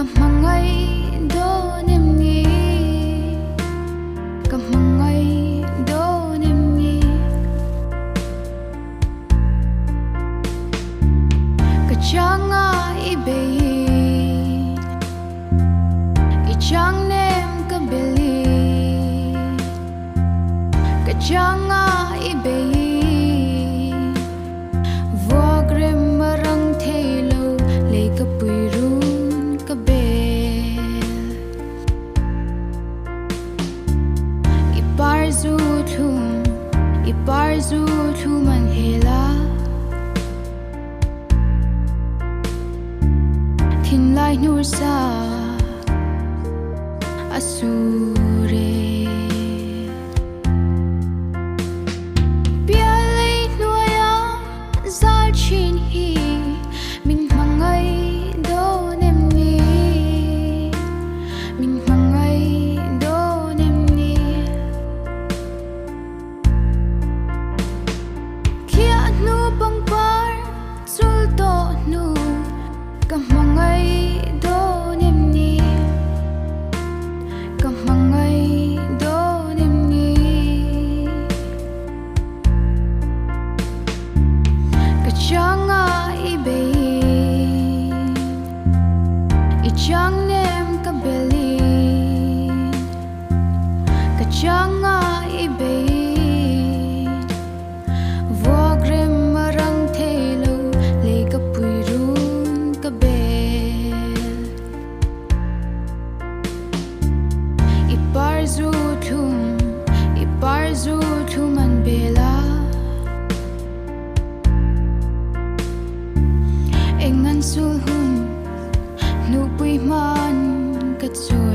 Kamangai do nemni, kamangai do nemni. Kachanga ibei, ichang nem kabeli. Kachanga ibei, vogre marang thelo Leikapui run kabel. Ipar zu thum an hela. Thinlai nur sa asure. Chin hi min mangai do nemni, min mangai do nemni. Kia nu bang par sul to nu kamangai do nemni, kamangai do nemni. Kachanga ibei, ichang nem kabeli. Kachanga ibei, vogre marang thelo Leikapui run kabel. Ipar zu thum an bela. Engan sul hun, nupui man katsuy.